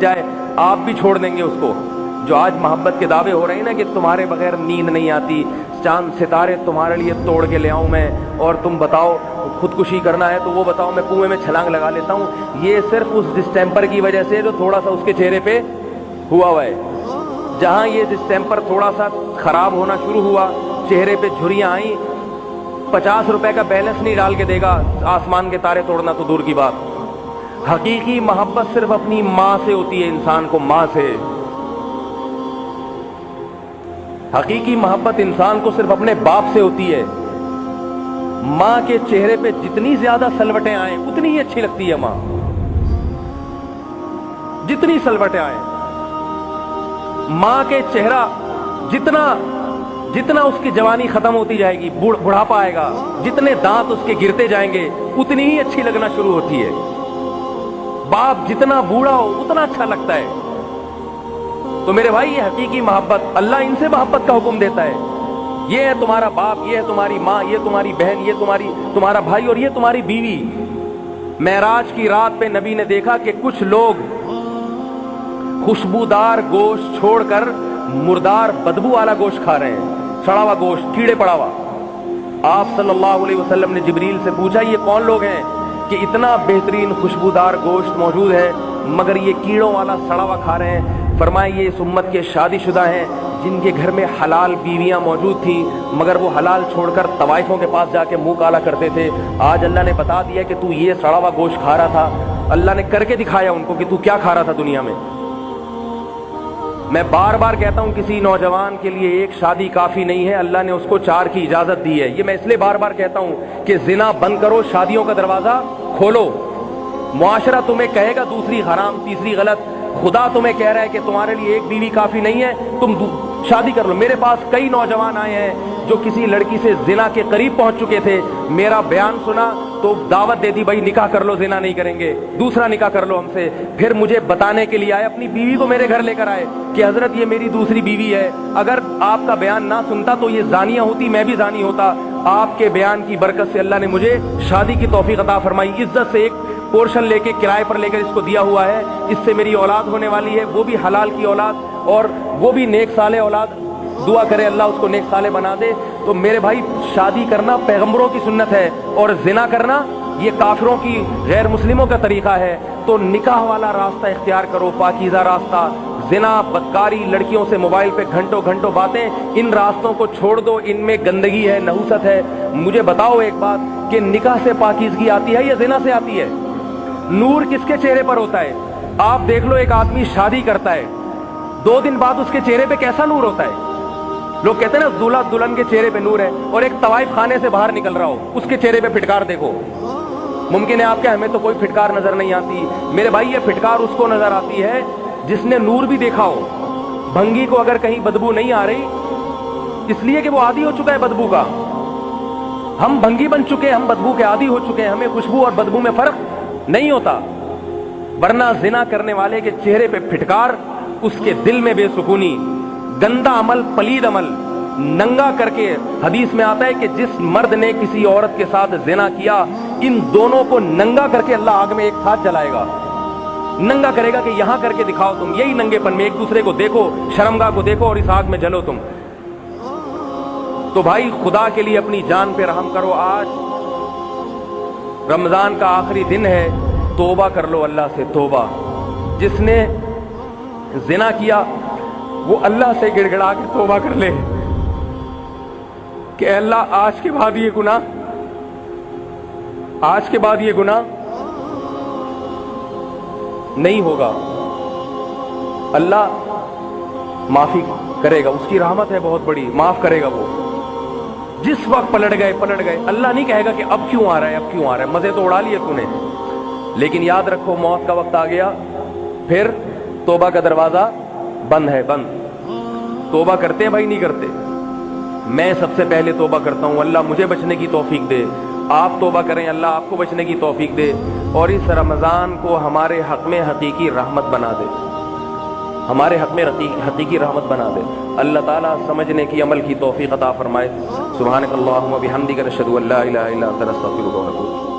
جائے آپ بھی چھوڑ دیں گے اس کو. جو آج محبت کے دعوے ہو رہے ہیں نا کہ تمہارے بغیر نیند نہیں آتی, چاند ستارے تمہارے لیے توڑ کے لے آؤں میں, اور تم بتاؤ خودکشی کرنا ہے تو وہ بتاؤ میں کنویں میں چھلانگ لگا لیتا ہوں, یہ صرف اس ڈسٹیمپر کی وجہ سے جو تھوڑا سا اس کے چہرے پہ ہوا ہے. جہاں یہ ڈسٹیمپر تھوڑا سا خراب ہونا شروع ہوا, چہرے پہ جھریاں آئیں, 50 روپے کا بیلنس نہیں ڈال کے دے گا آسمان کے تارے توڑنا تو دور کی بات. حقیقی محبت صرف اپنی ماں سے ہوتی ہے, انسان کو ماں سے. حقیقی محبت انسان کو صرف اپنے باپ سے ہوتی ہے. ماں کے چہرے پہ جتنی زیادہ سلوٹیں آئیں اتنی ہی اچھی لگتی ہے ماں, جتنی سلوٹیں آئیں. ماں کے چہرہ جتنا اس کی جوانی ختم ہوتی جائے گی, بڑھاپا آئے گا, جتنے دانت اس کے گرتے جائیں گے اتنی ہی اچھی لگنا شروع ہوتی ہے. باپ جتنا بوڑھا ہو اتنا اچھا لگتا ہے. تو میرے بھائی یہ حقیقی محبت, اللہ ان سے محبت کا حکم دیتا ہے. یہ ہے تمہارا باپ, یہ ہے تمہاری ماں, یہ تمہاری بہن, یہ تمہارا بھائی, اور یہ تمہاری بیوی. معراج کی رات پہ نبی نے دیکھا کہ کچھ لوگ خوشبودار گوشت چھوڑ کر مردار بدبو والا گوشت کھا رہے ہیں, سڑا ہوا گوشت, کیڑے پڑا ہوا. آپ صلی اللہ علیہ وسلم نے جبریل سے پوچھا یہ کون لوگ ہیں کہ اتنا بہترین خوشبودار گوشت موجود ہے مگر یہ کیڑوں والا سڑا ہوا کھا رہے ہیں؟ فرمایا یہ اس امت کے شادی شدہ ہیں جن کے گھر میں حلال بیویاں موجود تھیں مگر وہ حلال چھوڑ کر طوائفوں کے پاس جا کے منہ کالا کرتے تھے. آج اللہ نے بتا دیا کہ تو یہ سڑا ہوا گوشت کھا رہا تھا. اللہ نے کر کے دکھایا ان کو کہ تو کیا کھا رہا تھا دنیا میں. میں بار بار کہتا ہوں کسی نوجوان کے لیے ایک شادی کافی نہیں ہے, اللہ نے اس کو 4 کی اجازت دی ہے. یہ میں اس لیے بار بار کہتا ہوں کہ زنا بند کرو, شادیوں کا دروازہ کھولو. معاشرہ تمہیں کہے گا دوسری حرام, تیسری غلط. خدا تمہیں کہہ رہا ہے کہ تمہارے لیے ایک بیوی کافی نہیں ہے, تم شادی کر لو. میرے پاس کئی نوجوان آئے ہیں جو کسی لڑکی سے زنا کے قریب پہنچ چکے تھے, میرا بیان سنا تو دعوت دے دی, بھائی نکاح کر لو, زنا نہیں کریں گے, دوسرا نکاح کر لو ہم سے. پھر مجھے بتانے کے لیے آئے, اپنی بیوی کو میرے گھر لے کر آئے کہ حضرت یہ میری دوسری بیوی ہے, اگر آپ کا بیان نہ سنتا تو یہ زانیہ ہوتی, میں بھی زانی ہوتا. آپ کے بیان کی برکت سے اللہ نے مجھے شادی کی توفیق عطا فرمائی. عزت سے ایک پورشن لے کے کرائے پر لے کر اس کو دیا ہوا ہے, اس سے میری اولاد ہونے والی ہے, وہ بھی حلال کی اولاد اور وہ بھی نیک صالح اولاد. دعا کرے اللہ اس کو نیک صالح بنا دے. تو میرے بھائی شادی کرنا پیغمبروں کی سنت ہے اور زنا کرنا یہ کافروں کی, غیر مسلموں کا طریقہ ہے. تو نکاح والا راستہ اختیار کرو, پاکیزہ راستہ. زنا, بدکاری, لڑکیوں سے موبائل پہ گھنٹوں گھنٹوں باتیں, ان راستوں کو چھوڑ دو, ان میں گندگی ہے, نحوست ہے. مجھے بتاؤ ایک بات کہ نکاح سے پاکیزگی آتی ہے یا زنا سے آتی ہے؟ نور کس کے چہرے پر ہوتا ہے؟ آپ دیکھ لو, ایک آدمی شادی کرتا ہے 2 دن بعد اس کے چہرے پہ کیسا نور ہوتا ہے؟ لوگ کہتے ہیں نا دولہا دلہن کے چہرے پہ نور ہے, اور ایک طوائف خانے سے باہر نکل رہا ہو اس کے چہرے پہ پھٹکار دیکھو. ممکن ہے آپ کے ہمیں تو کوئی پھٹکار نظر نہیں آتی. میرے بھائی یہ پھٹکار اس کو نظر آتی ہے جس نے نور بھی دیکھا ہو. بھنگی کو اگر کہیں بدبو نہیں آ رہی اس لیے کہ وہ عادی ہو چکا ہے بدبو کا. ہم بھنگی بن چکے ہیں, ہم بدبو کے عادی ہو چکے ہیں, ہمیں خوشبو اور بدبو میں فرق نہیں ہوتا. ورنہ زنا کرنے والے کے چہرے پہ پھٹکار, اس کے دل میں بے سکونی, گندا عمل, پلید عمل, ننگا کر کے. حدیث میں آتا ہے کہ جس مرد نے کسی عورت کے ساتھ زنا کیا, ان دونوں کو ننگا کر کے اللہ آگ میں ایک ساتھ جلائے گا. ننگا کرے گا کہ یہاں کر کے دکھاؤ تم, یہی ننگے پن میں ایک دوسرے کو دیکھو, شرمگاہ کو دیکھو اور اس آگ میں جلو تم. تو بھائی خدا کے لیے اپنی جان پہ رحم کرو. آج رمضان کا آخری دن ہے, توبہ کر لو اللہ سے, توبہ. جس نے زنا کیا وہ اللہ سے گڑ گڑا کے توبہ کر لے کہ اللہ آج کے بعد یہ گناہ نہیں ہوگا. اللہ معافی کرے گا, اس کی رحمت ہے بہت بڑی, معاف کرے گا. وہ جس وقت پلٹ گئے, اللہ نہیں کہے گا کہ اب کیوں آ رہا ہے, مزے تو اڑا لیے تو نے. لیکن یاد رکھو موت کا وقت آ گیا, پھر توبہ کا دروازہ بند ہے, بند. توبہ کرتے ہیں بھائی, نہیں کرتے. میں سب سے پہلے توبہ کرتا ہوں, اللہ مجھے بچنے کی توفیق دے. آپ توبہ کریں, اللہ آپ کو بچنے کی توفیق دے, اور اس رمضان کو ہمارے حق میں حقیقی رحمت بنا دے, ہمارے حق میں حقیقی رحمت بنا دے. اللہ تعالیٰ سمجھنے کی, عمل کی توفیق عطا فرمائے. سبحانک اللہم و بحمدک نشہد ان لا الہ الا انت نستغفرک و نتوب.